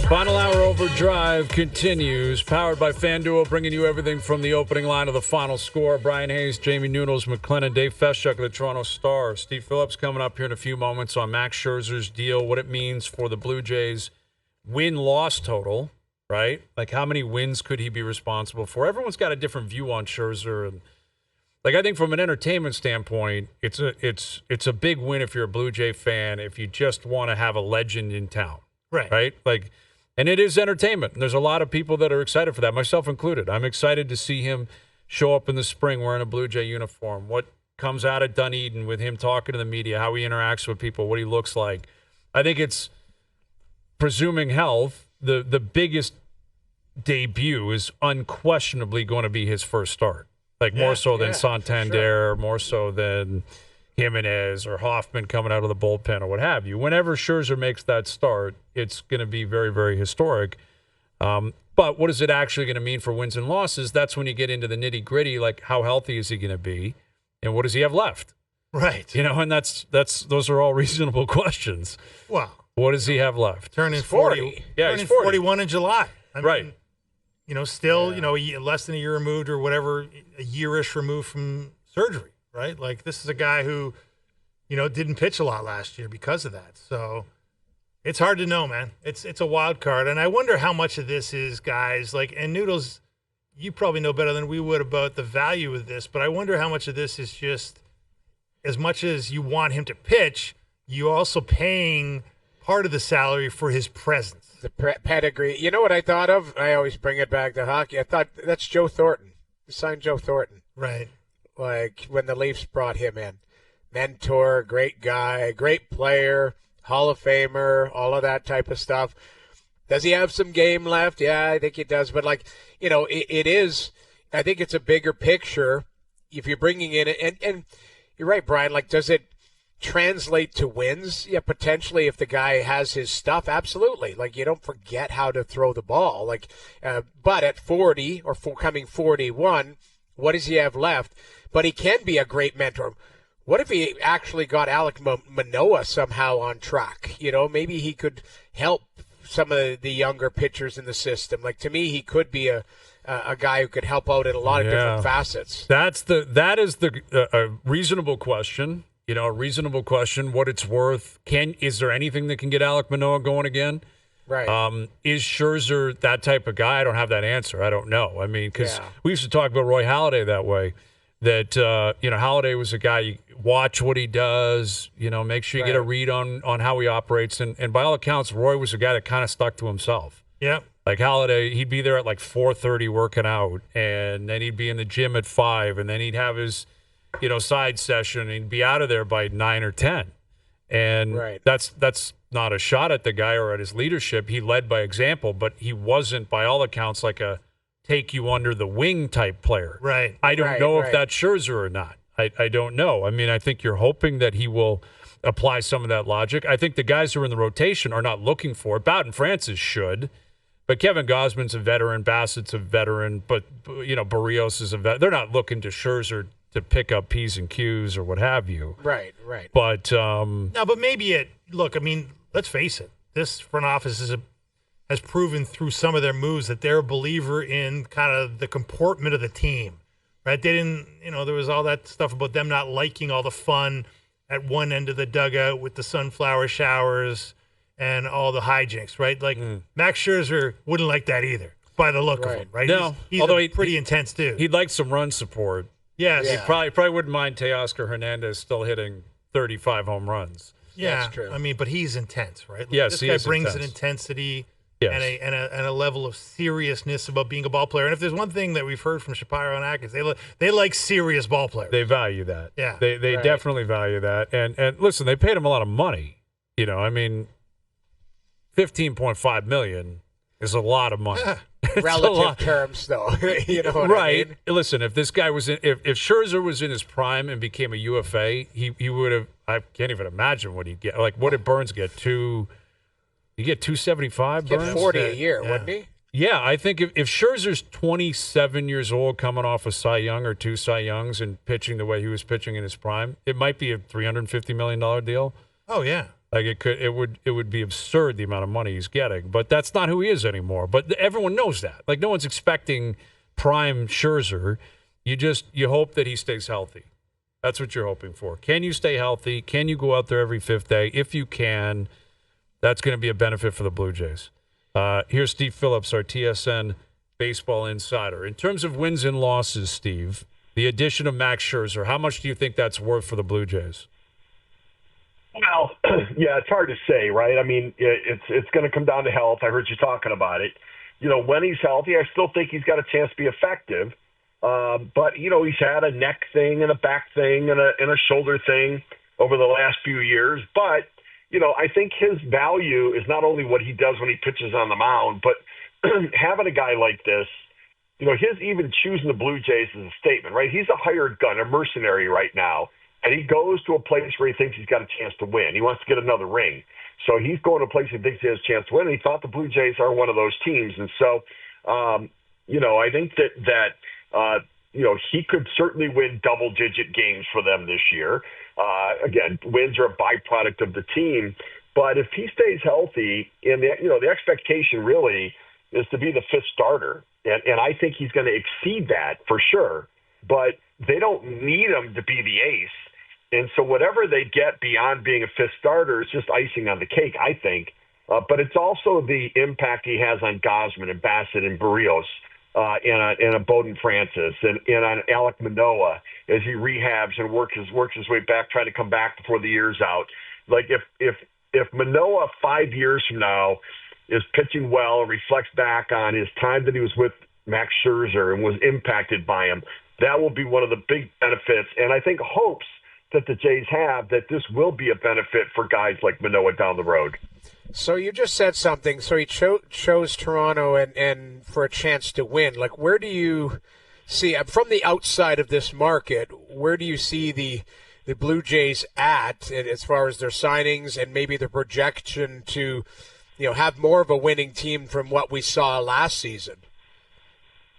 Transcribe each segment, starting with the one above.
Final hour overdrive continues, powered by FanDuel, bringing you everything from the opening line of the final score. Bryan Hayes, Jamie Noodles, McLennan and Dave Feschuk of the Toronto Star. Steve Phillips coming up here in a few moments on Max Scherzer's deal, what it means for the Blue Jays' win-loss total, right? Like, how many wins could he be responsible for? Everyone's got a different view on Scherzer. And like, I think from an entertainment standpoint, it's a big win if you're a Blue Jay fan, if you just want to have a legend in town. Right? Like, and it is entertainment. And there's a lot of people that are excited for that, myself included. I'm excited to see him show up in the spring wearing a Blue Jay uniform. What comes out of Dunedin with him talking to the media, how he interacts with people, what he looks like. I think it's, presuming health, the biggest debut is unquestionably going to be his first start. Like, more so than Santander, more so than Jimenez or Hoffman coming out of the bullpen or what have you. Whenever Scherzer makes that start, it's going to be very, very historic. But what is it actually going to mean for wins and losses? That's when you get into the nitty-gritty, like, how healthy is he going to be, and what does he have left? Right. You know, and those are all reasonable questions. Well, what does he have left? Turning 40. Yeah, turning he's 40. 41 in July. I right. mean, you know, still, less than a year removed or whatever, a year-ish removed from surgery, right? Like, this is a guy who, didn't pitch a lot last year because of that. So it's hard to know, man. It's a wild card. And I wonder how much of this is, guys, like, and Noodles, you probably know better than we would about the value of this, but I wonder how much of this is just, as much as you want him to pitch, you also paying part of the salary for his presence. The pedigree. You know what I thought of? I always bring it back to hockey. I thought that's Joe Thornton. You signed Joe Thornton. Right. Like when the Leafs brought him in. Mentor, great guy, great player, Hall of Famer, all of that type of stuff. Does he have some game left? Yeah, I think he does. But, like, it is, I think it's a bigger picture if you're bringing in, and you're right, Brian, like, does it translate to wins? Yeah, potentially if the guy has his stuff, absolutely. Like, you don't forget how to throw the ball. Like, but at 40 or coming 41, what does he have left? But he can be a great mentor. What if he actually got Alec Manoah somehow on track? Maybe he could help some of the younger pitchers in the system. Like, to me, he could be a guy who could help out in a lot of different facets. That is a reasonable question. A reasonable question, what it's worth. Is there anything that can get Alec Manoah going again? Right. Is Scherzer that type of guy? I don't have that answer. I don't know. I mean, because we used to talk about Roy Halladay that way, that, Halladay was a guy, you watch what he does, make sure you get a read on how he operates. And by all accounts, Roy was a guy that kind of stuck to himself. Yeah. Like Halladay, he'd be there at like 4:30 working out, and then he'd be in the gym at 5, and then he'd have his side session, and he'd be out of there by 9 or 10. And that's not a shot at the guy or at his leadership. He led by example, but he wasn't, by all accounts, like a take you under the wing type player. Right. I don't know if that's Scherzer or not. I don't know. I mean, I think you're hoping that he will apply some of that logic. I think the guys who are in the rotation are not looking for it. Bowden Francis should. But Kevin Gausman's a veteran. Bassett's a veteran. But, Barrios is a veteran. They're not looking to Scherzer to pick up P's and Q's or what have you. Right. But no, but maybe look, I mean, let's face it. This front office has proven through some of their moves that they're a believer in kind of the comportment of the team, right? They didn't, there was all that stuff about them not liking all the fun at one end of the dugout with the sunflower showers and all the hijinks, right? Like Max Scherzer wouldn't like that either by the look of him, right? No, he's a pretty intense dude. He'd like some run support. Yes. He probably wouldn't mind Teoscar Hernandez still hitting 35 home runs. Yeah, that's true. I mean, but he's intense, right? Like, yes, this guy brings an intensity and a level of seriousness about being a ball player. And if there's one thing that we've heard from Shapiro and Atkins, they like serious ball players. They value that. Yeah, they definitely value that. And listen, they paid him a lot of money. I mean, $15.5 million is a lot of money. Relative terms, though. You know what right. I mean? Listen, if this guy was if Scherzer was in his prime and became a UFA, he would have. I can't even imagine what he'd get. Like, what did Burns get? You get $275. Get Burns? 40 a year, wouldn't he? Yeah, I think if Scherzer's 27 years old, coming off a Cy Young or 2 Cy Youngs and pitching the way he was pitching in his prime, it might be a $350 million deal. Oh yeah. Like it would be absurd the amount of money he's getting, but that's not who he is anymore. But everyone knows that. Like no one's expecting prime Scherzer. You hope that he stays healthy. That's what you're hoping for. Can you stay healthy? Can you go out there every fifth day? If you can, that's going to be a benefit for the Blue Jays. Here's Steve Phillips, our TSN baseball insider. In terms of wins and losses, Steve, the addition of Max Scherzer, how much do you think that's worth for the Blue Jays? Well, yeah, it's hard to say, right? I mean, it's going to come down to health. I heard you talking about it. When he's healthy, I still think he's got a chance to be effective. But, he's had a neck thing and a back thing and a shoulder thing over the last few years. But, I think his value is not only what he does when he pitches on the mound, but having a guy like this, his even choosing the Blue Jays is a statement, right? He's a hired gun, a mercenary right now. And he goes to a place where he thinks he's got a chance to win. He wants to get another ring. So he's going to a place he thinks he has a chance to win. And he thought the Blue Jays are one of those teams. And so, I think that he could certainly win double-digit games for them this year. Again, wins are a byproduct of the team. But if he stays healthy, and the expectation really is to be the fifth starter. And I think he's going to exceed that for sure. But they don't need him to be the ace. And so whatever they get beyond being a fifth starter is just icing on the cake, I think. But it's also the impact he has on Gausman and Bassett and Barrios and on Bowden Francis and on Alek Manoah as he rehabs and works his way back, trying to come back before the year's out. Like if Manoah 5 years from now is pitching well and reflects back on his time that he was with Max Scherzer and was impacted by him, that will be one of the big benefits, and I think hopes that the Jays have that this will be a benefit for guys like Manoah down the road. So you just said something. So he chose Toronto and for a chance to win. Like, where do you see, from the outside of this market, where do you see the Blue Jays at as far as their signings and maybe the projection to, have more of a winning team from what we saw last season?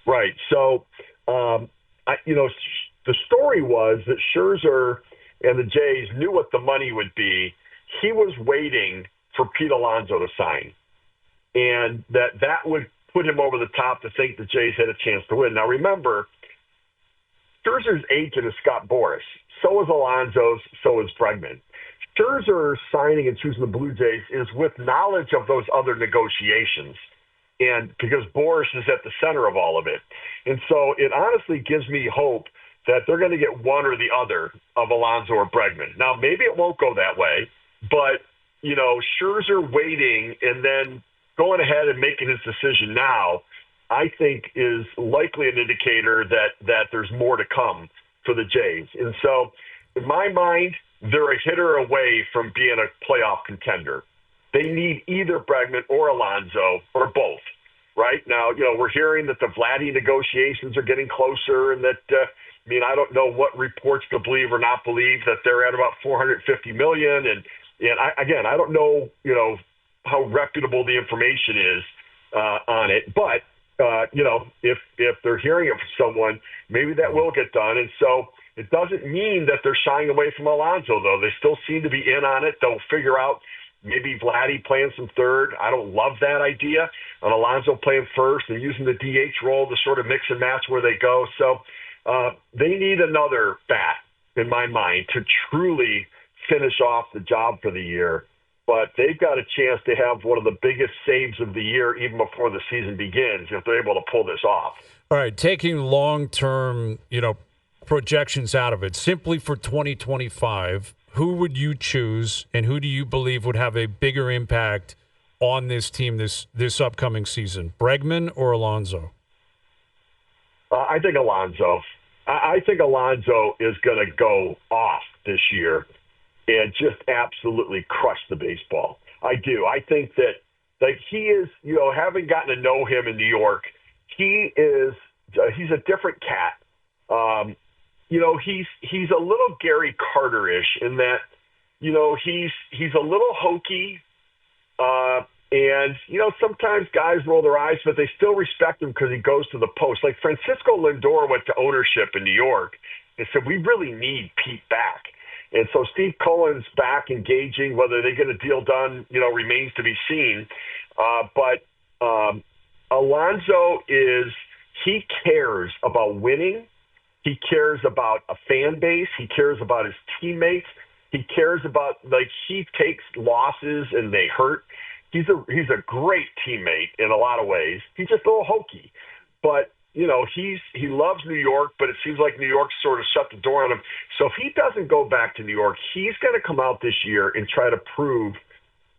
Right. So, the story was that Scherzer and the Jays knew what the money would be. He was waiting for Pete Alonso to sign, and that would put him over the top to think the Jays had a chance to win. Now, remember, Scherzer's agent is Scott Boras. So is Alonso's. So is Bregman. Scherzer signing and choosing the Blue Jays is with knowledge of those other negotiations, and because Boras is at the center of all of it. And so it honestly gives me hope that they're going to get one or the other of Alonso or Bregman. Now, maybe it won't go that way, but, Scherzer waiting and then going ahead and making his decision now, I think is likely an indicator that there's more to come for the Jays. And so, in my mind, they're a hitter away from being a playoff contender. They need either Bregman or Alonso or both. Right now, we're hearing that the Vladdy negotiations are getting closer, and that I don't know what reports to believe or not believe that they're at about $450 million, and I don't know how reputable the information is on it, but if they're hearing it from someone, maybe that will get done, and so it doesn't mean that they're shying away from Alonso, though. They still seem to be in on it. They'll figure out. Maybe Vladdy playing some third. I don't love that idea. And Alonso playing first and using the DH role to sort of mix and match where they go. So they need another bat, in my mind, to truly finish off the job for the year. But they've got a chance to have one of the biggest saves of the year even before the season begins if they're able to pull this off. All right, taking long-term, projections out of it, simply for 2025, who would you choose, and who do you believe would have a bigger impact on this team this upcoming season, Bregman or Alonso? I think Alonso. I think Alonso is going to go off this year and just absolutely crush the baseball. I do. I think that he is, having gotten to know him in New York, he's a different cat. He's a little Gary Carter-ish in that, he's a little hokey. And sometimes guys roll their eyes, but they still respect him because he goes to the post. Like Francisco Lindor went to ownership in New York and said, we really need Pete back. And so Steve Cohen's back engaging. Whether they get a deal done, remains to be seen. But Alonso he cares about winning. He cares about a fan base. He cares about his teammates. He cares about, he takes losses and they hurt. He's a great teammate in a lot of ways. He's just a little hokey. But, he loves New York, but it seems like New York sort of shut the door on him. So if he doesn't go back to New York, he's going to come out this year and try to prove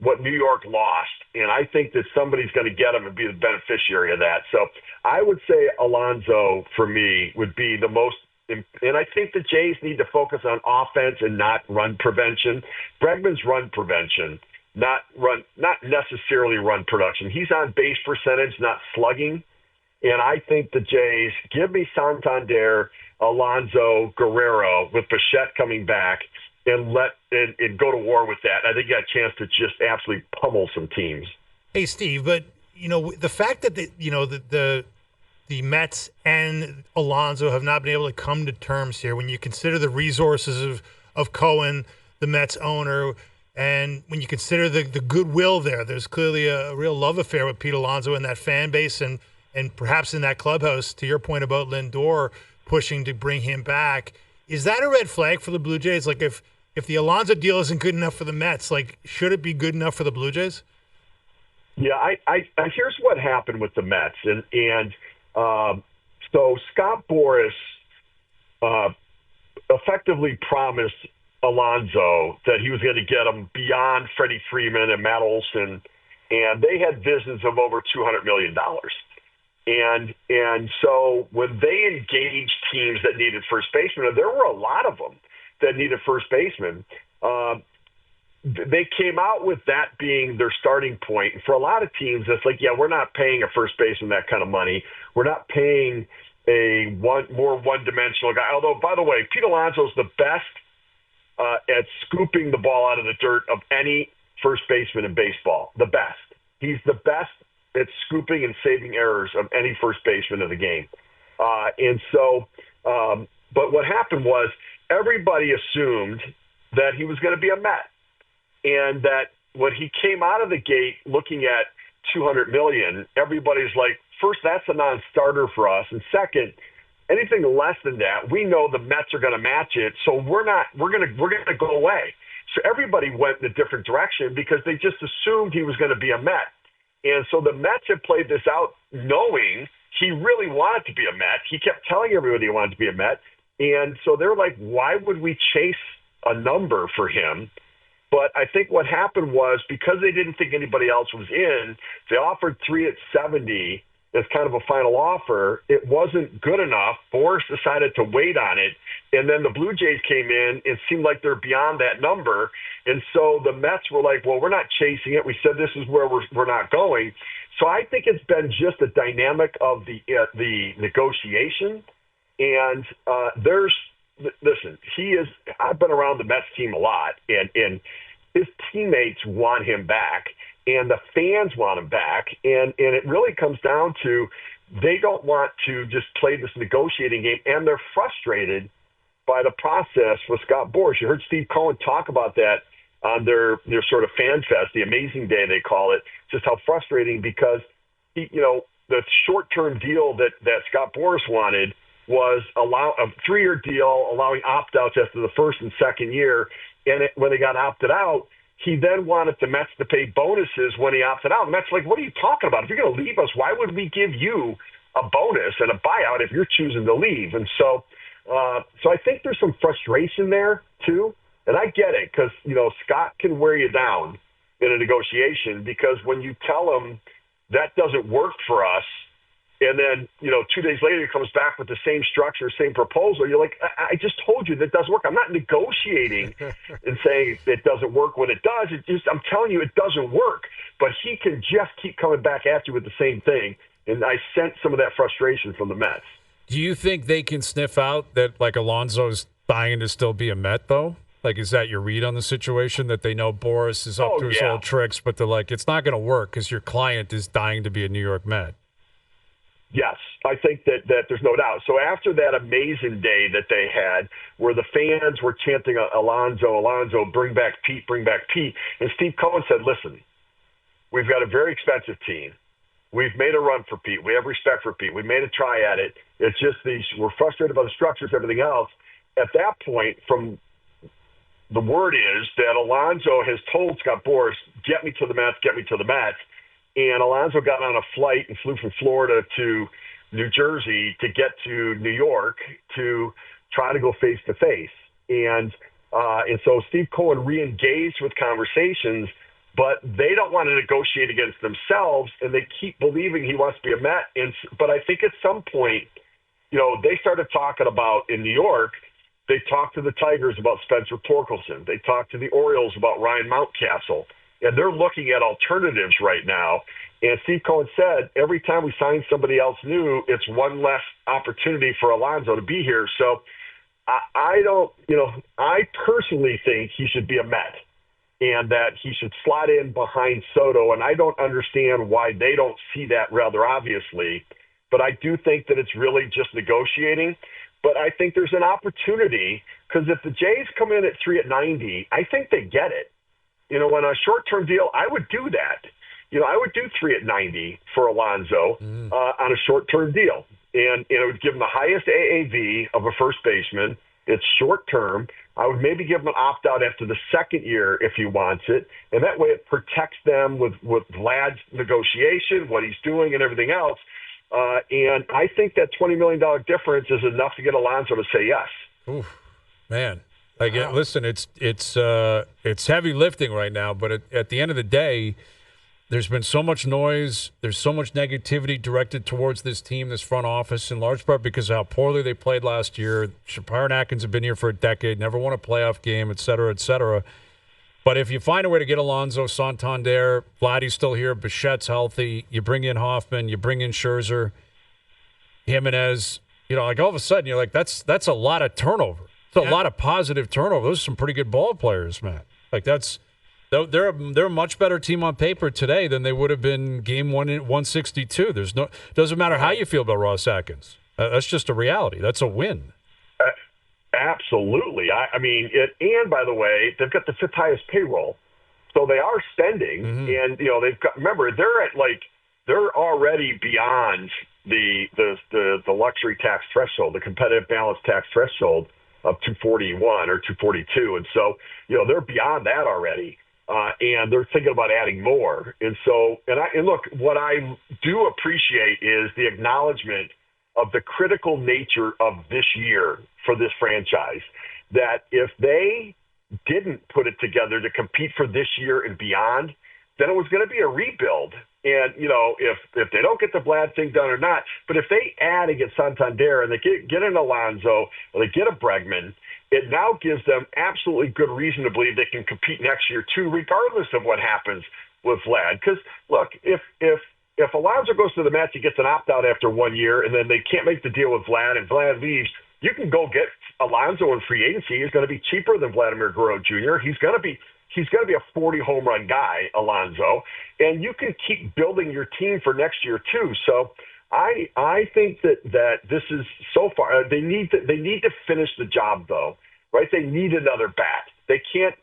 what New York lost. And I think that somebody's going to get him and be the beneficiary of that. So I would say Alonso, for me, would be the most. And I think the Jays need to focus on offense and not run prevention. Bregman's run prevention, not necessarily run production. He's on base percentage, not slugging. And I think the Jays, give me Santander, Alonso, Guerrero, with Bichette coming back, and go to war with that. I think you got a chance to just absolutely pummel some teams. Hey, Steve, but the fact that the Mets and Alonso have not been able to come to terms here, when you consider the resources of Cohen, the Mets owner, and when you consider the goodwill there's clearly a real love affair with Pete Alonso and that fan base, and perhaps in that clubhouse, to your point about Lindor pushing to bring him back. Is that a red flag for the Blue Jays? Like, if the Alonso deal isn't good enough for the Mets, should it be good enough for the Blue Jays? Yeah, I here's what happened with the Mets, and so Scott Boras effectively promised Alonso that he was going to get him beyond Freddie Freeman and Matt Olson, and they had visions of over $200 million. And so when they engaged teams that needed first baseman, and there were a lot of them that needed first baseman, they came out with that being their starting point. And for a lot of teams, it's like, we're not paying a first baseman that kind of money. We're not paying a more one-dimensional guy. Although, by the way, Pete Alonso is the best at scooping the ball out of the dirt of any first baseman in baseball. The best. He's the best at scooping and saving errors of any first baseman in the game. But what happened was everybody assumed that he was going to be a Met, and that when he came out of the gate looking at $200 million, everybody's like, first, that's a non-starter for us, and second, anything less than that, we know the Mets are going to match it, so we're going to go away. So everybody went in a different direction because they just assumed he was going to be a Met. And so the Mets have played this out knowing he really wanted to be a Met. He kept telling everybody he wanted to be a Met. And so they're like, why would we chase a number for him? But I think what happened was because they didn't think anybody else was in, they offered 3 at 70 as kind of a final offer. It wasn't good enough. Boras decided to wait on it. And then the Blue Jays came in. It seemed like they're beyond that number. And so the Mets were like, well, we're not chasing it. We said this is where we're not going. So I think it's been just a dynamic of the negotiation. And listen, I've been around the Mets team a lot, and his teammates want him back, and the fans want him back. And it really comes down to they don't want to just play this negotiating game, and they're frustrated by the process with Scott Boras. You heard Steve Cohen talk about that on their sort of fan fest, the amazing day they call it, just how frustrating because the short-term deal that Scott Boras wanted was a 3-year deal allowing opt-outs after the first and second year. And when they got opted out, he then wanted the Mets to pay bonuses when he opted out. The Mets like, what are you talking about? If you're going to leave us, why would we give you a bonus and a buyout if you're choosing to leave? And so I think there's some frustration there too. And I get it because, Scott can wear you down in a negotiation because when you tell him that doesn't work for us, and then, 2 days later, he comes back with the same structure, same proposal. You're like, I just told you that doesn't work. I'm not negotiating and saying it doesn't work when it does. I'm telling you it doesn't work. But he can just keep coming back at you with the same thing. And I sense some of that frustration from the Mets. Do you think they can sniff out that, Alonso's dying to still be a Met, though? Is that your read on the situation, that they know Boras is up to his old tricks, but they're like, it's not going to work because your client is dying to be a New York Met? Yes, I think that there's no doubt. So after that amazing day that they had where the fans were chanting Alonso, Alonso, bring back Pete, and Steve Cohen said, listen, we've got a very expensive team. We've made a run for Pete. We have respect for Pete. We made a try at it. It's just we're frustrated about the structures, everything else. At that point, from the word is that Alonso has told Scott Boras, get me to the Mets. And Alonso got on a flight and flew from Florida to New Jersey to get to New York to try to go face-to-face. And so Steve Cohen re-engaged with conversations, but they don't want to negotiate against themselves, and they keep believing he wants to be a Met. But I think at some point, they started talking about, in New York, they talked to the Tigers about Spencer Torkelson. They talked to the Orioles about Ryan Mountcastle. And they're looking at alternatives right now. And Steve Cohen said, every time we sign somebody else new, it's one less opportunity for Alonso to be here. So I personally think he should be a Met and that he should slot in behind Soto. And I don't understand why they don't see that rather obviously. But I do think that it's really just negotiating. But I think there's an opportunity because if the Jays come in at 3 at 90, I think they get it. On a short-term deal, I would do that. I would do 3 at 90 for Alonso on a short-term deal. And it would give him the highest AAV of a first baseman. It's short-term. I would maybe give him an opt-out after the second year if he wants it. And that way it protects them with Vlad's negotiation, what he's doing, and everything else. And I think that $20 million difference is enough to get Alonso to say yes. Oof, man. Listen, it's heavy lifting right now, but at the end of the day, there's been so much noise. There's so much negativity directed towards this team, this front office, in large part because of how poorly they played last year. Shapiro and Atkins have been here for a decade, never won a playoff game, et cetera, et cetera. But if you find a way to get Alonso, Santander, Vladdy's still here, Bichette's healthy, you bring in Hoffman, you bring in Scherzer, Jimenez, all of a sudden you're like, that's a lot of turnover. It's a lot of positive turnover. Those are some pretty good ball players, man. They're a much better team on paper today than they would have been game 162. Doesn't matter how you feel about Ross Atkins. That's just a reality. That's a win. Absolutely. And by the way, they've got the 5th highest payroll, so they are spending. And they've got. Remember, they're already beyond the luxury tax threshold, the competitive balance tax threshold of 241 or 242. And so, they're beyond that already. And they're thinking about adding more. And so, and look, what I do appreciate is the acknowledgement of the critical nature of this year for this franchise, that if they didn't put it together to compete for this year and beyond, then it was going to be a rebuild. And, if they don't get the Vlad thing done or not, but if they add against Santander and they get an Alonso or they get a Bregman, it now gives them absolutely good reason to believe they can compete next year too, regardless of what happens with Vlad. Because, look, if Alonso goes to the Mets, he gets an opt-out after 1 year, and then they can't make the deal with Vlad, and Vlad leaves, you can go get Alonso in free agency. He's going to be cheaper than Vladimir Guerrero Jr. He's going to be a 40 home run guy, Alonso, and you can keep building your team for next year too. So I think that this is so far. They need to finish the job though, right? They need another bat. They can't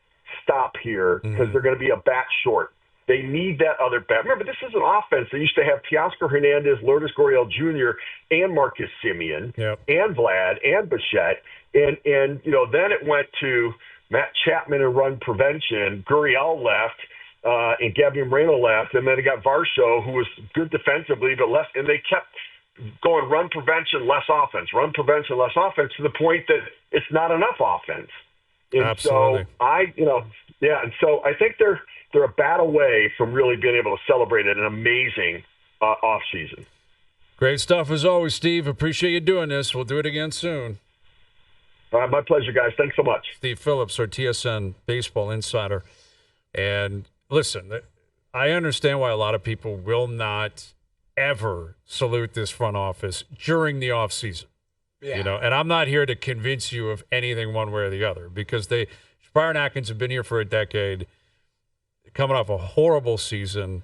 stop here because they're going to be a bat short. They need that other bat. Remember, this is an offense. They used to have Teoscar Hernandez, Lourdes Gurriel Jr., and Marcus Semien, and Vlad, and Bichette. And then it went to Matt Chapman in run prevention. Gurriel left, and Gabby Moreno left. And then they got Varsho, who was good defensively, but less. And they kept going run prevention, less offense, run prevention, less offense, to the point that it's not enough offense. And Absolutely. And so I think they're a bat away from really being able to celebrate an amazing offseason. Great stuff as always, Steve. Appreciate you doing this. We'll do it again soon. All right, my pleasure, guys. Thanks so much. Steve Phillips, our TSN baseball insider. And listen, I understand why a lot of people will not ever salute this front office during the offseason. Yeah. And I'm not here to convince you of anything one way or the other, because Bryan Atkins have been here for a decade, coming off a horrible season.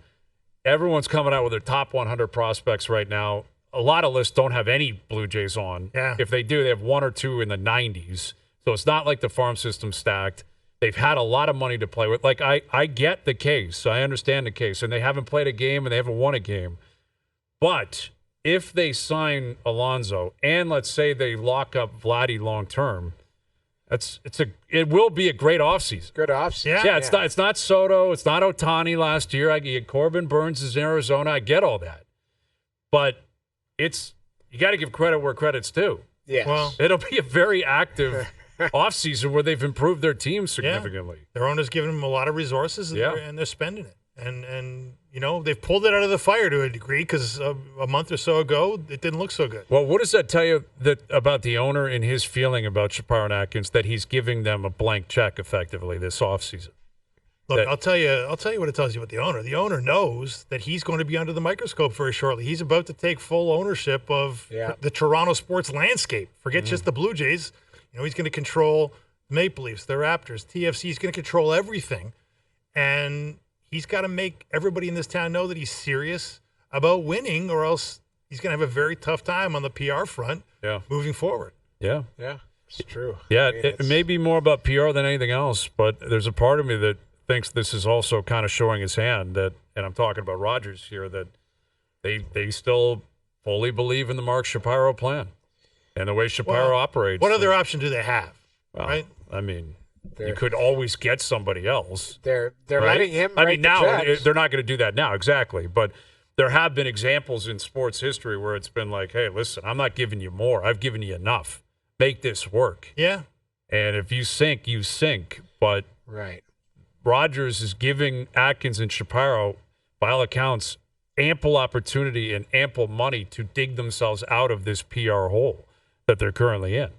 Everyone's coming out with their top 100 prospects right now. a lot of lists don't have any Blue Jays on. Yeah. If they do, they have one or two in the 90s. So it's not like the farm system stacked. They've had a lot of money to play with. Like, I get the case. I understand the case. And they haven't played a game and they haven't won a game. But if they sign Alonso and let's say they lock up Vladdy long term, it will be a great offseason. Good offseason. Yeah, it's not Soto, it's not Ohtani last year. I get Corbin Burns is in Arizona. I get all that. But you got to give credit where credit's due. Yes. Well, It'll be a very active offseason where they've improved their team significantly. Yeah. Their owner's giving them a lot of resources, and, Yeah. they're spending it. And they've pulled it out of the fire to a degree because a month or so ago, it didn't look so good. Well, what does that tell you about the owner and his feeling about Shapiro and Atkins, that he's giving them a blank check effectively this offseason? Look, I'll tell you what it tells you about the owner. The owner knows that he's going to be under the microscope very shortly. He's about to take full ownership of the Toronto sports landscape. Forget just the Blue Jays. He's going to control the Maple Leafs, the Raptors, TFC. He's going to control everything. And he's got to make everybody in this town know that he's serious about winning, or else he's going to have a very tough time on the PR front moving forward. Yeah. Yeah, it's true. Yeah, it may be more about PR than anything else, but there's a part of me that thinks this is also kind of showing his hand, that, and I'm talking about Rogers here, that they still fully believe in the Mark Shapiro plan and the way Shapiro operates. What other option do they have, right? I mean, you could always get somebody else. They're right? letting him I write mean, the now checks. they're not going to do that now, exactly. But there have been examples in sports history where it's been like, hey, listen, I'm not giving you more. I've given you enough. Make this work. Yeah. And if you sink, you sink. But Right. Rogers is giving Atkins and Shapiro, by all accounts, ample opportunity and ample money to dig themselves out of this PR hole that they're currently in.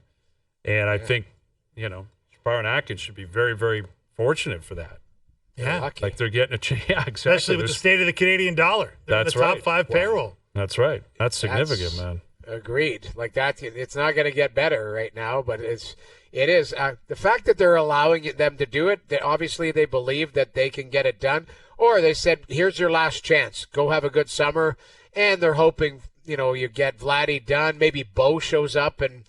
And I think, Shapiro and Atkins should be very, very fortunate for that. Yeah. Lucky. Like they're getting a chance. Yeah, exactly. Especially with the state of the Canadian dollar. They're That's in the right. top 5 payroll. That's right. That's significant, man. Agreed. Like that, it's not going to get better right now, but it is. The fact that they're allowing them to do it, obviously they believe that they can get it done, or they said, here's your last chance. Go have a good summer, and they're hoping, you get Vladdy done. Maybe Bo shows up and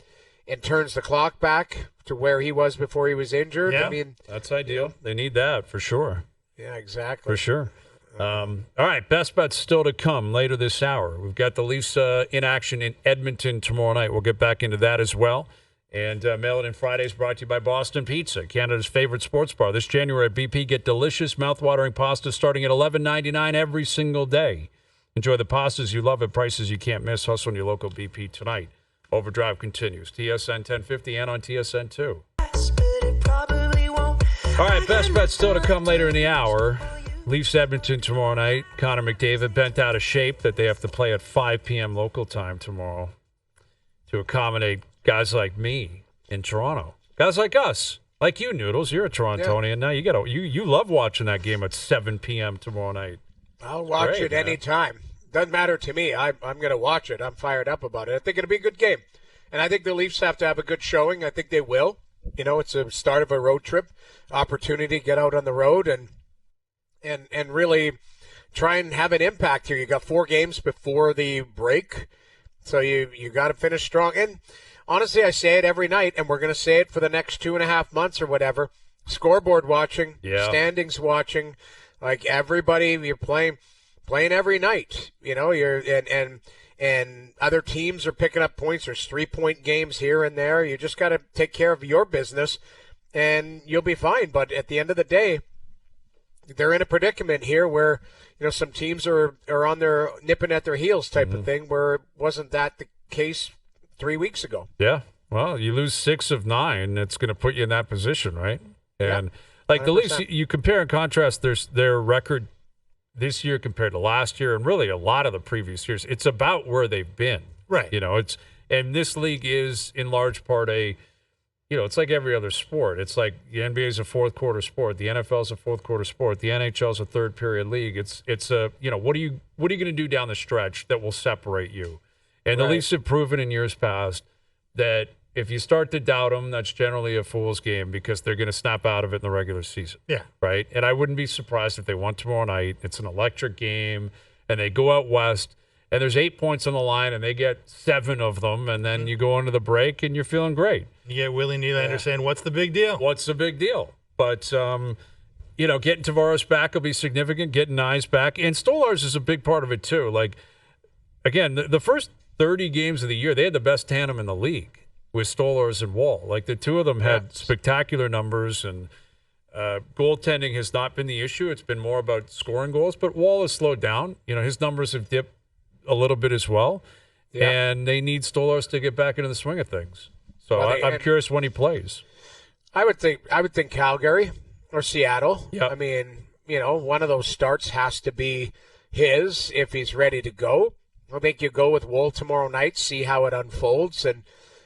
turns the clock back to where he was before he was injured. Yeah. I mean, That's ideal. They need that for sure. yeah, exactly. For sure. All right, best bets still to come later this hour. We've got the Leafs in action in Edmonton tomorrow night. We'll get back into that as well. And Mail It In Fridays brought to you by Boston Pizza, Canada's favorite sports bar. This January at BP, get delicious, mouthwatering pasta starting at $11.99 every single day. Enjoy the pastas you love at prices you can't miss. Hustle in your local BP tonight. Overdrive continues. TSN 1050 and on TSN 2. All right, best bet still to come later in the hour. Leafs Edmonton tomorrow night. Connor McDavid bent out of shape that they have to play at 5 p.m. local time tomorrow to accommodate guys like me in Toronto. Guys like us, like you, Noodles. You're a Torontonian now. You love watching that game at 7 p.m. tomorrow night. I'll watch Great, it man. anytime. Doesn't matter to me. I'm going to watch it. I'm fired up about it. I think it'll be a good game. And I think the Leafs have to have a good showing. I think they will. It's a start of a road trip, opportunity to get out on the road and really try and have an impact here. You got 4 games before the break, so you got to finish strong. And honestly, I say it every night, and we're going to say it for the next 2.5 months or whatever. Scoreboard watching, standings watching, like everybody. You're playing every night. You're and other teams are picking up points. There's 3-point games here and there. You just got to take care of your business, and you'll be fine. But at the end of the day, they're in a predicament here where, some teams are on their nipping at their heels type of thing, where wasn't that the case 3 weeks ago? Yeah. Well, you lose 6 of 9. It's going to put you in that position, right? And like 100%. The Leafs, you compare and contrast their record this year compared to last year and really a lot of the previous years. It's about where they've been. Right. And this league is in large part it's like every other sport. It's like the NBA is a fourth quarter sport. The NFL is a fourth quarter sport. The NHL is a third period league. It's what are you going to do down the stretch that will separate you? And the Leafs have proven in years past that if you start to doubt them, that's generally a fool's game because they're going to snap out of it in the regular season. Yeah. Right? And I wouldn't be surprised if they won tomorrow night. It's an electric game, and they go out west, and there's 8 points on the line, and they get 7 of them, and then you go into the break, and you're feeling great. You get Willie Nylander saying, "What's the big deal?" What's the big deal? But getting Tavares back will be significant. Getting Nyes back, and Stolarz is a big part of it too. Like, again, the first 30 games of the year, they had the best tandem in the league with Stolarz and Wall. Like, the two of them had spectacular numbers, and goaltending has not been the issue. It's been more about scoring goals. But Wall has slowed down. His numbers have dipped a little bit as well, and they need Stolarz to get back into the swing of things. So I'm curious when he plays. I would think Calgary or Seattle. Yeah. I mean, one of those starts has to be his if he's ready to go. I think you go with Wool tomorrow night, see how it unfolds, and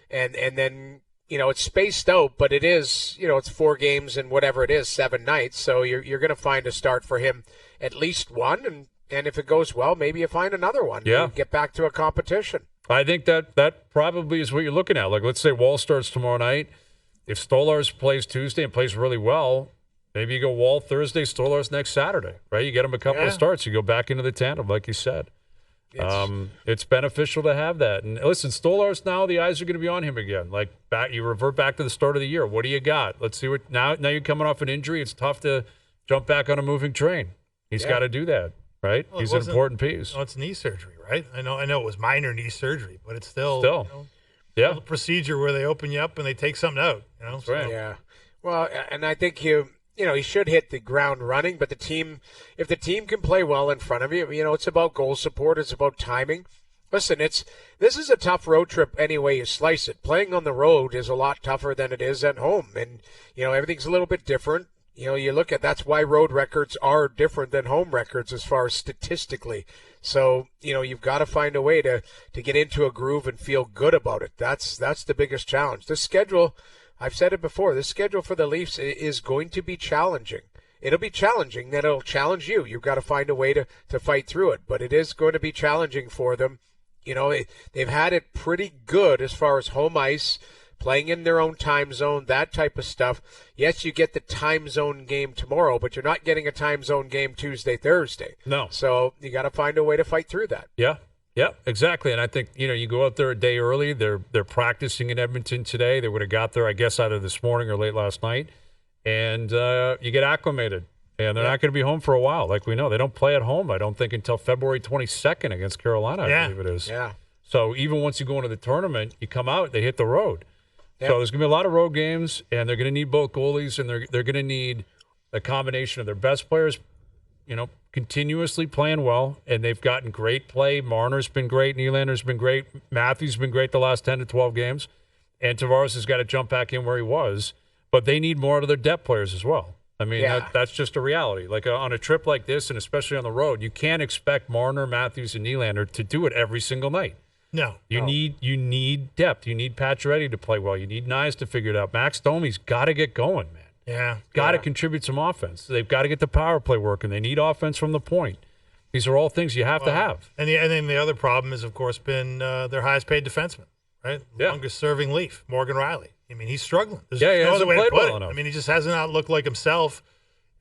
then it's spaced out, but it is it's 4 games and whatever it is, 7 nights. So you're going to find a start for him, at least one, and if it goes well, maybe you find another one. Yeah, and get back to a competition. I think that probably is what you're looking at. Like, let's say Wall starts tomorrow night. If Stolarz plays Tuesday and plays really well, maybe you go Wall Thursday, Stolarz next Saturday, right? You get him a couple of starts. You go back into the tandem, like you said. It's beneficial to have that. And listen, Stolarz, now the eyes are going to be on him again. Like, you revert back to the start of the year. What do you got? Let's see what now you're coming off an injury. It's tough to jump back on a moving train. He's got to do that, right? Well, he's an important piece. No, it's knee surgery, right? I know it was minor knee surgery, but it's still a procedure where they open you up and they take something out. That's right. Yeah. Well, and I think he should hit the ground running, but if the team can play well in front of you, it's about goal support, it's about timing. Listen, this is a tough road trip any way you slice it. Playing on the road is a lot tougher than it is at home, and everything's a little bit different. You look at that's why road records are different than home records as far as statistically. So, you've got to find a way to get into a groove and feel good about it. That's the biggest challenge. The schedule, I've said it before, the schedule for the Leafs is going to be challenging. It'll be challenging, then it'll challenge you. You've got to find a way to fight through it, but it is going to be challenging for them. They've had it pretty good as far as home ice, playing in their own time zone, that type of stuff. Yes, you get the time zone game tomorrow, but you're not getting a time zone game Tuesday, Thursday. No. So you got to find a way to fight through that. Yeah. Yeah, exactly. And I think, you go out there a day early. They're practicing in Edmonton today. They would have got there, I guess, either this morning or late last night. And you get acclimated. And they're not going to be home for a while, like we know. They don't play at home, I don't think, until February 22nd against Carolina, I believe it is. Yeah. So even once you go into the tournament, you come out, they hit the road. Yep. So there's going to be a lot of road games, and they're going to need both goalies, and they're going to need a combination of their best players, continuously playing well, and they've gotten great play. Marner's been great. Nylander's been great. Matthews been great the last 10 to 12 games. And Tavares has got to jump back in where he was. But they need more out of their depth players as well. I mean, that's just a reality. Like on a trip like this, and especially on the road, you can't expect Marner, Matthews, and Nylander to do it every single night. No. You need depth. You need Pacioretty to play well. You need Nyes to figure it out. Max Domi's got to get going, man. Yeah. Got to contribute some offense. They've got to get the power play working. They need offense from the point. These are all things you have to have. And then the other problem has, of course, been their highest paid defenseman, right? Yeah. Longest serving Leaf, Morgan Rielly. I mean, he's struggling. There's he no other hasn't way to played put well it. enough. I mean, he just has not looked like himself.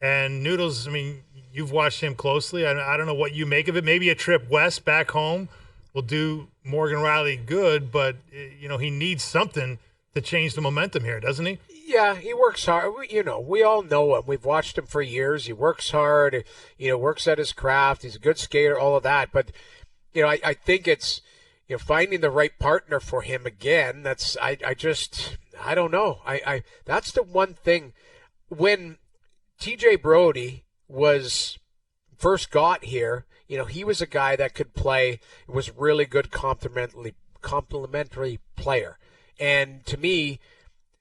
And Noodles, I mean, you've watched him closely. I don't know what you make of it. Maybe a trip west back home will do Morgan Rielly good, but, he needs something to change the momentum here, doesn't he? Yeah, he works hard. We all know him. We've watched him for years. He works hard, works at his craft. He's a good skater, all of that. But, I think it's, finding the right partner for him again. I don't know. That's the one thing. When TJ Brody first got here, he was a guy that could play, was really good complementary player. And to me,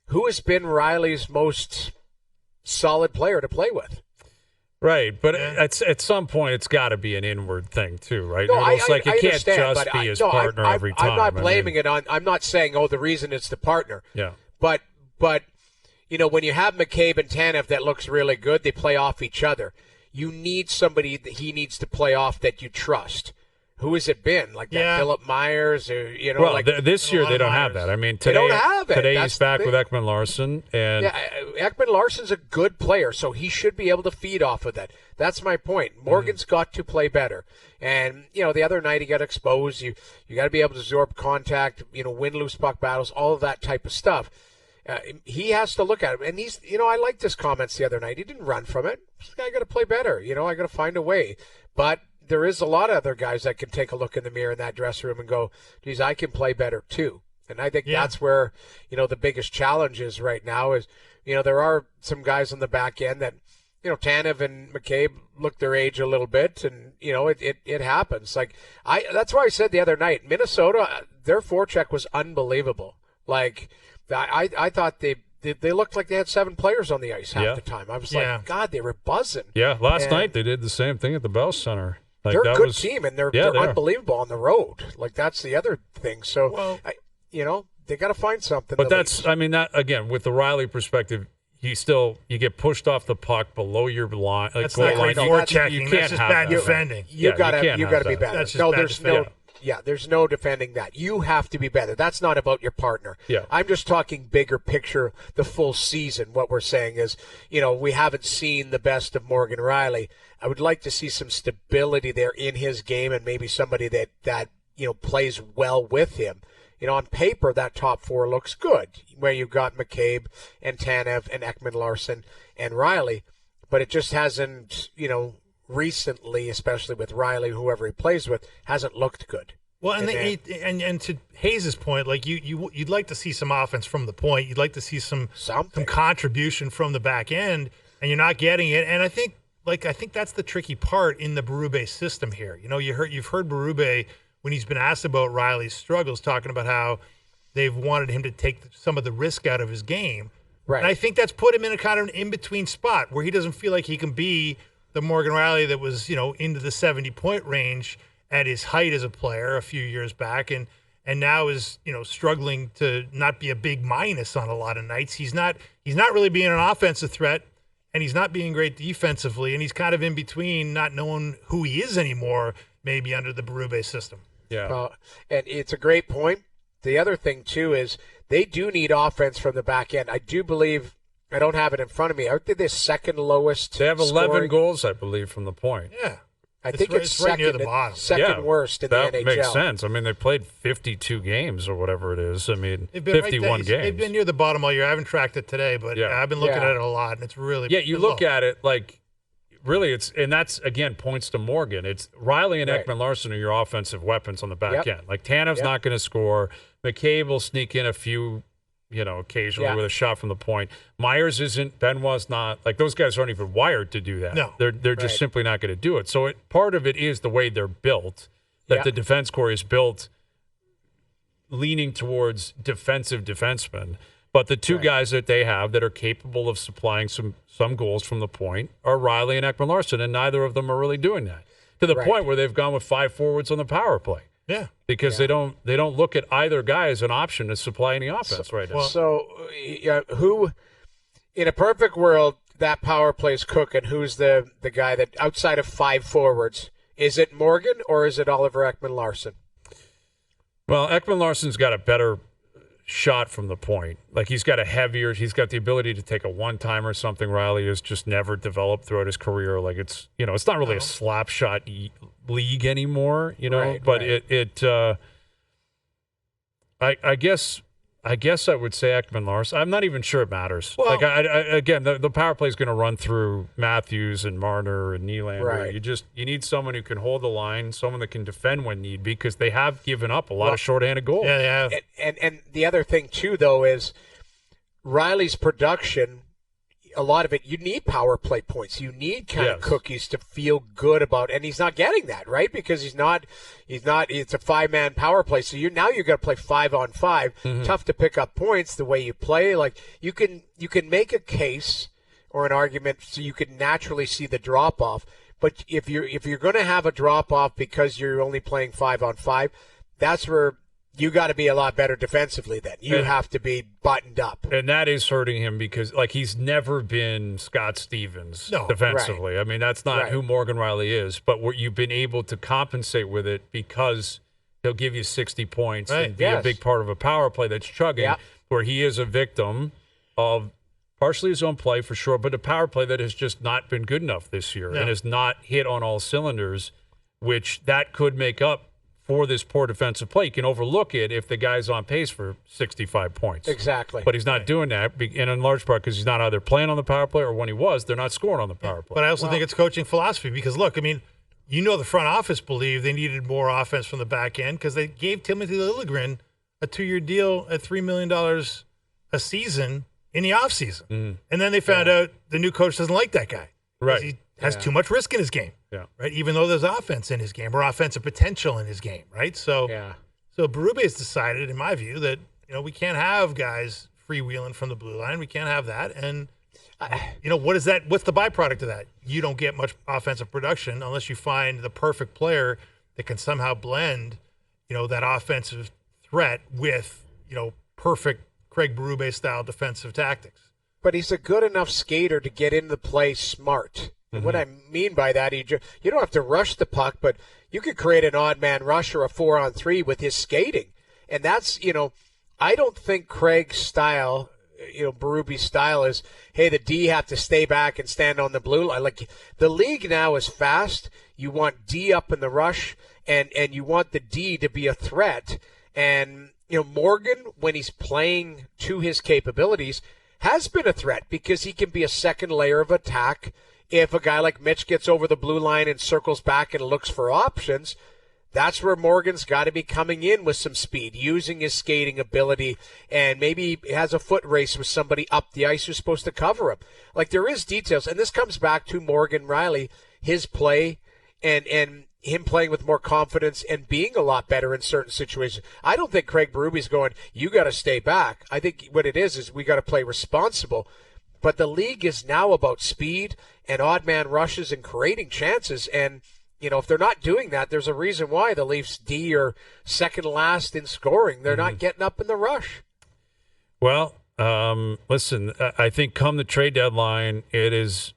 who has been Rielly's most solid player to play with? Right, but at some point, it's got to be an inward thing too, right? No, it's like you can't understand, just be his partner every time. I'm not blaming it on. I'm not saying, the reason it's the partner. Yeah. But when you have McCabe and Tanev that looks really good, they play off each other. You need somebody that he needs to play off that you trust. who has it been? Like that Philip Myers, or Well, like this year they don't have that. I mean, today, they don't have it. Today That's he's back the with Ekman Larson, and Ekman Larson's a good player, so he should be able to feed off of that. That's my point. Morgan's got to play better, and the other night he got exposed. You got to be able to absorb contact, win loose puck battles, all of that type of stuff. He has to look at it, and he's I liked his comments the other night. He didn't run from it. This guy got to play better. I got to find a way, but. There is a lot of other guys that can take a look in the mirror in that dressing room and go, geez, I can play better too. And I think that's where, the biggest challenge is right now is, there are some guys on the back end that, Tandem and McCabe look their age a little bit, and, it happens. That's why I said the other night, Minnesota, their forecheck was unbelievable. Like, I thought they looked like they had 7 players on the ice half the time. I was like, God, they were buzzing. Yeah, last night they did the same thing at the Bell Center. They're a good team, and they're unbelievable on the road. Like, that's the other thing. So, they got to find something. But that again, with the Rielly perspective, you get pushed off the puck below your line. That's not great forechecking. That's just bad defending. You got to be better. That's just bad defending. There's no defending that. You have to be better. That's not about your partner. Yeah. I'm just talking bigger picture, the full season. What we're saying is, we haven't seen the best of Morgan Rielly. I would like to see some stability there in his game, and maybe somebody that plays well with him. On paper, that top 4 looks good, where you've got McCabe and Tanev and Ekman Larson and Rielly, but it just hasn't, recently, especially with Rielly, whoever he plays with, hasn't looked good. Well, and to Hayes' point, like you'd like to see some offense from the point. You'd like to see some contribution from the back end, and you're not getting it. And I think that's the tricky part in the Berube system here. You've heard Berube when he's been asked about Rielly's struggles, talking about how they've wanted him to take some of the risk out of his game. Right. And I think that's put him in a kind of an in-between spot where he doesn't feel like he can be the Morgan Rielly that was, into the 70-point range at his height as a player a few years back, and now is, struggling to not be a big minus on a lot of nights. He's not really being an offensive threat, and he's not being great defensively, and he's kind of in between, not knowing who he is anymore, maybe under the Berube system. Yeah. And it's a great point. The other thing, too, is they do need offense from the back end. I do believe, I don't have it in front of me, aren't they the second lowest? They have 11 scoring? goals, I believe, from the point. Yeah. I think it's second, right near the bottom. Second worst in the NHL. That makes sense. I mean, they played 52 games or whatever it is. I mean, 51 games. They've been near the bottom all year. I haven't tracked it today, but I've been looking at it a lot, and it's really you look at it like really and that's again points to Morgan. It's Rielly and Ekman Larson are your offensive weapons on the back end. Like Tanev's not going to score. McCabe will sneak in a few, occasionally with a shot from the point. Myers isn't. Benoit's not. Like those guys aren't even wired to do that. No, they're just simply not going to do it. So part of it is the way they're built. That the defense core is built, leaning towards defensive defensemen. But the two guys that they have that are capable of supplying some goals from the point are Rielly and Ekman Larson, and neither of them are really doing that to the point where they've gone with 5 forwards on the power play. Yeah, because they don't look at either guy as an option to supply any offense right now. So, who in a perfect world that power play's cooking? Who's the guy that outside of 5 forwards? Is it Morgan or is it Oliver Ekman Larson? Well, Ekman Larson's got a better shot from the point. Like he's got the ability to take a one-time or something Rielly has just never developed throughout his career. Like it's not really a slap shot league anymore, I guess I would say Ekman Larson. I'm not even sure it matters. Well, again, the power play is going to run through Matthews and Marner and Nylander. Right. You need someone who can hold the line, someone that can defend when need, because they have given up a lot of shorthanded goals. Yeah, they have. And the other thing too, though, is Rielly's production. A lot of it, you need power play points. You need kind of cookies to feel good about, and he's not getting that, right? Because he's not. It's a 5-man power play, so you've got to play 5-on-5. Mm-hmm. Tough to pick up points the way you play. Like you can make a case or an argument, so you can naturally see the drop off. But if you're going to have a drop off because you're only playing 5-on-5, that's where you got to be a lot better defensively then. You have to be buttoned up. And that is hurting him because, like, he's never been Scott Stevens defensively. Right. I mean, that's not who Morgan Rielly is, but you've been able to compensate with it because he'll give you 60 points and be a big part of a power play that's chugging, where he is a victim of partially his own play for sure, but a power play that has just not been good enough this year and has not hit on all cylinders, which that could make up for this poor defensive play. You can overlook it if the guy's on pace for 65 points. Exactly. But he's not doing that, and in large part because he's not either playing on the power play or when he was, they're not scoring on the power play. But I also think it's coaching philosophy because, look, I mean, the front office believed they needed more offense from the back end because they gave Timothy Liljegren a 2-year deal at $3 million a season in the offseason. And then they found out the new coach doesn't like that guy. Right. He has too much risk in his game. Yeah. Right. Even though there's offense in his game or offensive potential in his game. Right. So, so Berube has decided, in my view, that, we can't have guys freewheeling from the blue line. We can't have that. And, what is that? What's the byproduct of that? You don't get much offensive production unless you find the perfect player that can somehow blend, that offensive threat with, perfect Craig Berube style defensive tactics. But he's a good enough skater to get into the play smart. And what I mean by that, you don't have to rush the puck, but you could create an odd man rush or a 4-on-3 with his skating. And that's, I don't think Craig's style, Berube's style is, hey, the D have to stay back and stand on the blue line. Like, the league now is fast. You want D up in the rush, and you want the D to be a threat. And, Morgan, when he's playing to his capabilities, has been a threat because he can be a second layer of attack. If a guy like Mitch gets over the blue line and circles back and looks for options, that's where Morgan's got to be coming in with some speed, using his skating ability, and maybe he has a foot race with somebody up the ice who's supposed to cover him. Like, there is details, and this comes back to Morgan Rielly, his play, and him playing with more confidence and being a lot better in certain situations. I don't think Craig Berube's going, you got to stay back. I think what it is we got to play responsible. But the league is now about speed and odd man rushes and creating chances. And, if they're not doing that, there's a reason why the Leafs D are second last in scoring. They're not getting up in the rush. Well, listen, I think come the trade deadline, it is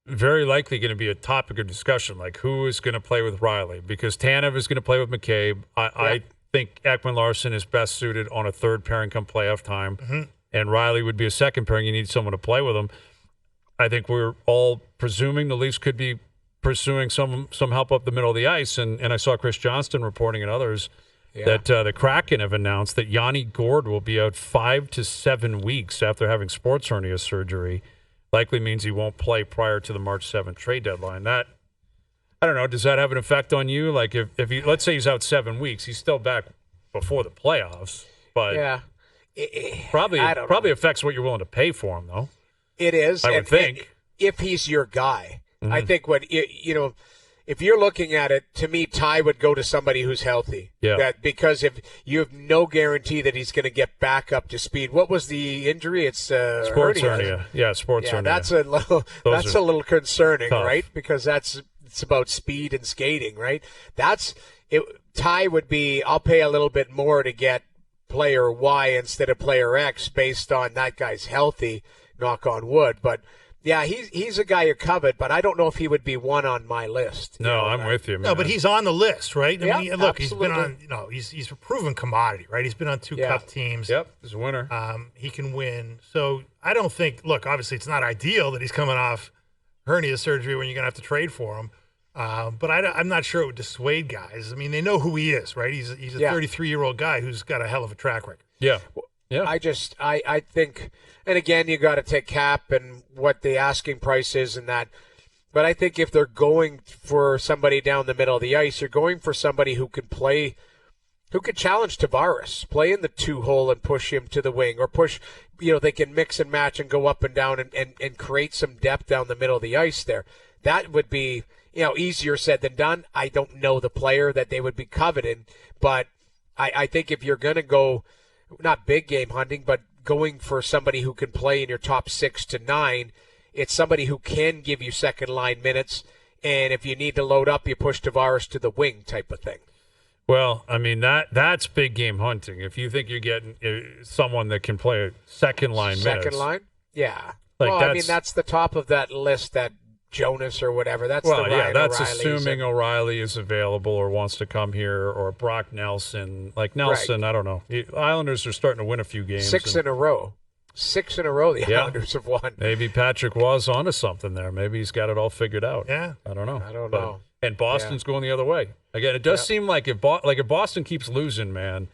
very likely going to be a topic of discussion, like who is going to play with Rielly, because Tandem is going to play with McCabe. I think Ekman-Larsson is best suited on a third pairing come playoff time, and Rielly would be a second pairing. You need someone to play with him. I think we're all presuming the Leafs could be pursuing some help up the middle of the ice, and I saw Chris Johnston reporting and others that the Kraken have announced that Yanni Gourde will be out 5 to 7 weeks after having sports hernia surgery. Likely means he won't play prior to the March 7th trade deadline. That, I don't know, does that have an effect on you? Like, if he, let's say he's out 7 weeks, he's still back before the playoffs, but probably affects what you're willing to pay for him, though. It is. I would think. If he's your guy. I think if you're looking at it, to me, Ty would go to somebody who's healthy. Yeah. Because if you have no guarantee that he's going to get back up to speed. What was the injury? It's sports hernia. Yeah, sports hernia. That's a little concerning, tough. Right? Because it's about speed and skating, right? Ty would be, I'll pay a little bit more to get player Y instead of player X based on that guy's healthy, knock on wood. But yeah, he's a guy you covet, but I don't know if he would be one on my list. No, I'm with you, man. No, but he's on the list, right? I mean, look, absolutely. He's been on, he's a proven commodity, right? He's been on 2 cup teams. Yep, he's a winner. He can win. So I don't think, look, obviously it's not ideal that he's coming off hernia surgery when you're going to have to trade for him. But I'm not sure it would dissuade guys. I mean, they know who he is, right? He's a 33-year-old guy who's got a hell of a track record. Yeah. Yeah. I think, and again, you got to take cap and what the asking price is and that. But I think if they're going for somebody down the middle of the ice, you're going for somebody who can play, who could challenge Tavares, play in the 2-hole and push him to the wing, or push, they can mix and match and go up and down and create some depth down the middle of the ice there. That would be, easier said than done. I don't know the player that they would be coveting, but I think if you're going to go, not big game hunting, but going for somebody who can play in your top 6 to 9, it's somebody who can give you second line minutes. And if you need to load up, you push Tavares to the wing type of thing. Well, I mean, that's big game hunting. If you think you're getting someone that can play a second line minutes. Second line? Yeah. Like, well, I mean, that's the top of that list, that Jonas or whatever. That's well, the yeah, Ryan that's O'Reillys assuming O'Reilly is available or wants to come here, or Brock Nelson. Like Nelson, I don't know. The Islanders are starting to win a few games. 6 in a row. 6 in a row the Islanders have won. Maybe Patrick was onto something there. Maybe he's got it all figured out. Yeah. I don't know. I don't know. And Boston's going the other way. Again, it does seem like if Boston keeps losing, man,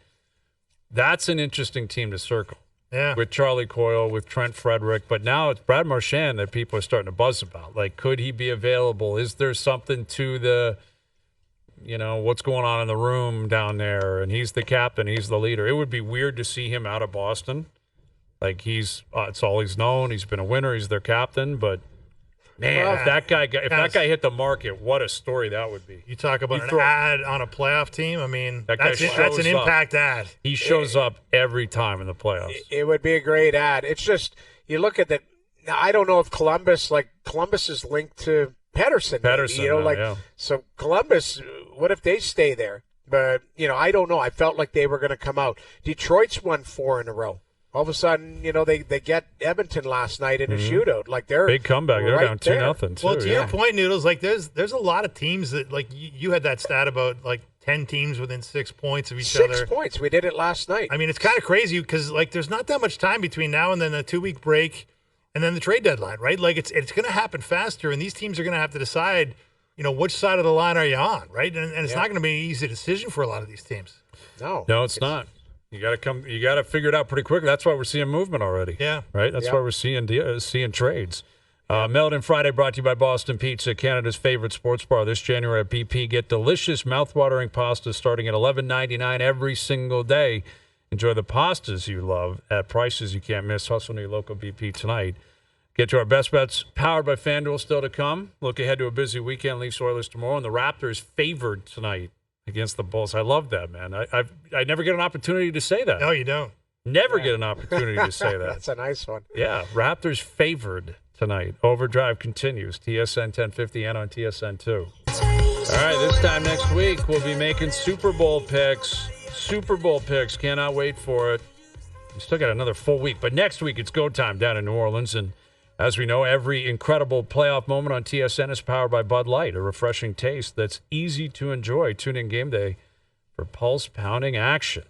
that's an interesting team to circle. Yeah. With Charlie Coyle, with Trent Frederick. But now it's Brad Marchand that people are starting to buzz about. Like, could he be available? Is there something to the, what's going on in the room down there? And he's the captain. He's the leader. It would be weird to see him out of Boston. Like, it's all he's known. He's been a winner. He's their captain. But, man, if that guy hit the market, what a story that would be. You talk about an ad on a playoff team. I mean, that's an impact ad. He shows up every time in the playoffs. It would be a great ad. It's just, you look at that. Now, I don't know if Columbus is linked to Pettersson. Pettersson, so Columbus, what if they stay there? But, I don't know. I felt like they were going to come out. Detroit's won 4 in a row. All of a sudden, they get Edmonton last night in a shootout. Like, they're big comeback. They're right down 2-0. Well, to your point, Noodles, like there's a lot of teams that, like, you had that stat about like 10 teams within 6 points of each other. 6 points. We did it last night. I mean, it's kind of crazy because like there's not that much time between now and then a 2-week break and then the trade deadline, right? Like it's going to happen faster, and these teams are going to have to decide, which side of the line are you on, right? And it's not going to be an easy decision for a lot of these teams. No, it's not. You got to figure it out pretty quickly. That's why we're seeing movement already. Yeah. Right? That's why we're seeing trades. Melton Friday brought to you by Boston Pizza, Canada's favorite sports bar. This January at BP, get delicious, mouthwatering pasta starting at $11.99 every single day. Enjoy the pastas you love at prices you can't miss. Hustle near your local BP tonight. Get to our best bets, powered by FanDuel, still to come. Look ahead to a busy weekend. Leafs Oilers tomorrow, and the Raptors favored tonight against the Bulls. I love that, man. I never get an opportunity to say that. No, you don't. Never get an opportunity to say that. That's a nice one. Yeah, Raptors favored tonight. Overdrive continues. TSN 1050 and on TSN 2. All right, this time next week, we'll be making Super Bowl picks. Super Bowl picks. Cannot wait for it. We still got another full week, but next week it's go time down in New Orleans. And as we know, every incredible playoff moment on TSN is powered by Bud Light, a refreshing taste that's easy to enjoy. Tune in game day for pulse-pounding action.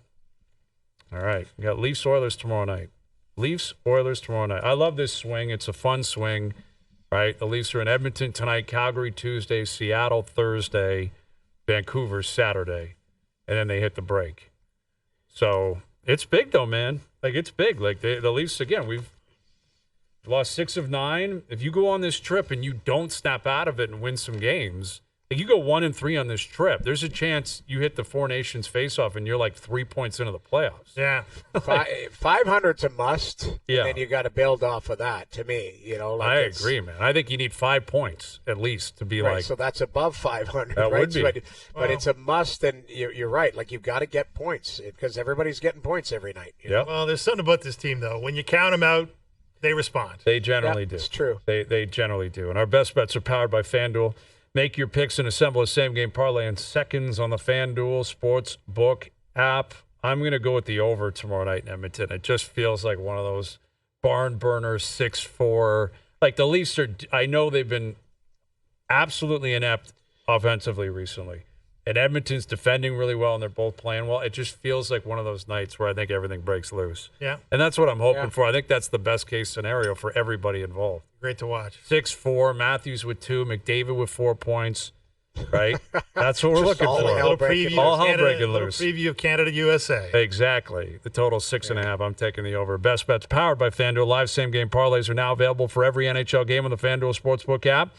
All right, we got Leafs Oilers tomorrow night. Leafs Oilers tomorrow night. I love this swing. It's a fun swing, right? The Leafs are in Edmonton tonight, Calgary Tuesday, Seattle Thursday, Vancouver Saturday, and then they hit the break. So it's big, though, man. Like, it's big. Like, the Leafs, again, we've lost 6 of 9. If you go on this trip and you don't snap out of it and win some games, like you go 1-3 on this trip, there's a chance you hit the Four Nations face-off and you're like 3 points into the playoffs. Yeah. 500's a must. Yeah. And then you got to build off of that, to me. I agree, man. I think you need 5 points at least to be right, like. So that's above 500, that right? Would be. But it's a must, and you're right. Like, you've got to get points because everybody's getting points every night. Yeah. Well, there's something about this team, though. When you count them out, they respond. They generally do. It's true. They generally do. And our best bets are powered by FanDuel. Make your picks and assemble a same-game parlay in seconds on the FanDuel Sportsbook app. I'm going to go with the over tomorrow night in Edmonton. It just feels like one of those barn burners, 6-4. Like, the Leafs are – I know they've been absolutely inept offensively recently. And Edmonton's defending really well, and they're both playing well. It just feels like one of those nights where I think everything breaks loose. Yeah. And that's what I'm hoping for. I think that's the best-case scenario for everybody involved. Great to watch. 6-4, Matthews with 2, McDavid with 4 points, right? That's what we're looking for. All breaking loose. Preview of Canada, USA. Exactly. The total 6.5. I'm taking the over. Best bets powered by FanDuel. Live same-game parlays are now available for every NHL game on the FanDuel Sportsbook app.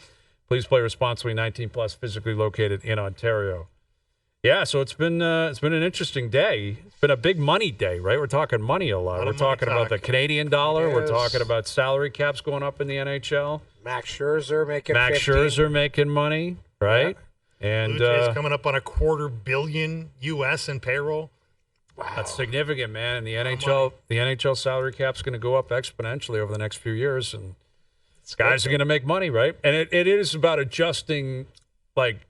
Please play responsibly. 18+, physically located in Ontario. Yeah, so it's been an interesting day. It's been a big money day, right? We're talking money a lot. We're talking about the Canadian dollar. Yes. We're talking about salary caps going up in the NHL. Max Scherzer making money, right? Yeah. And Blue Jays coming up on $250 million US in payroll. Wow, that's significant, man. And the NHL salary cap's going to go up exponentially over the next few years, and guys are going to make money, right? And it is about adjusting, like.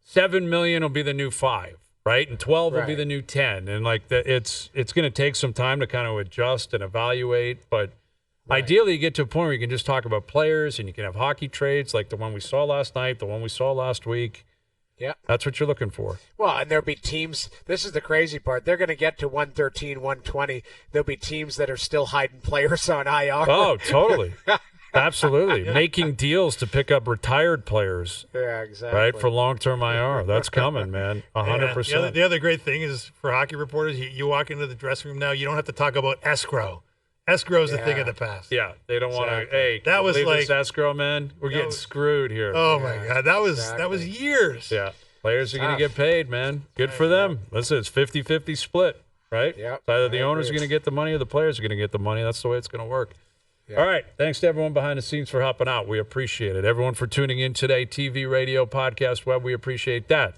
$7 million will be the new $5 right? And 12 will be Right. the new 10. And like it's going to take some time to kind of adjust and evaluate. But ideally, you get to a point where you can just talk about players and you can have hockey trades like the one we saw last night, the one we saw last week. Yeah. That's what you're looking for. Well, and there'll be teams. This is the crazy part. They're going to get to 113, 120. There'll be teams that are still hiding players on IR. Oh, totally. Absolutely. Making deals to pick up retired players. Yeah, exactly. Right, for long-term IR. That's coming, man. 100%. Yeah. The other great thing is for hockey reporters, you walk into the dressing room now, you don't have to talk about escrow. Escrow is a thing of the past. Yeah, they don't want to. Exactly. Hey, That was leave like- this escrow, man. We're getting screwed here. Oh my God, that was years. Yeah, players are going to get paid, man. Good for them. Listen, it's 50-50 split, right? Yep, It's either the I owners are agree. going to get the money or the players are going to get the money. That's the way it's going to work. Yeah. All right. Thanks to everyone behind the scenes for helping out. We appreciate it. Everyone for tuning in today, TV, radio, podcast, web. We appreciate that.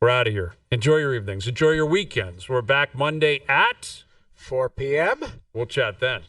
We're out of here. Enjoy your evenings. Enjoy your weekends. We're back Monday at 4 p.m. We'll chat then.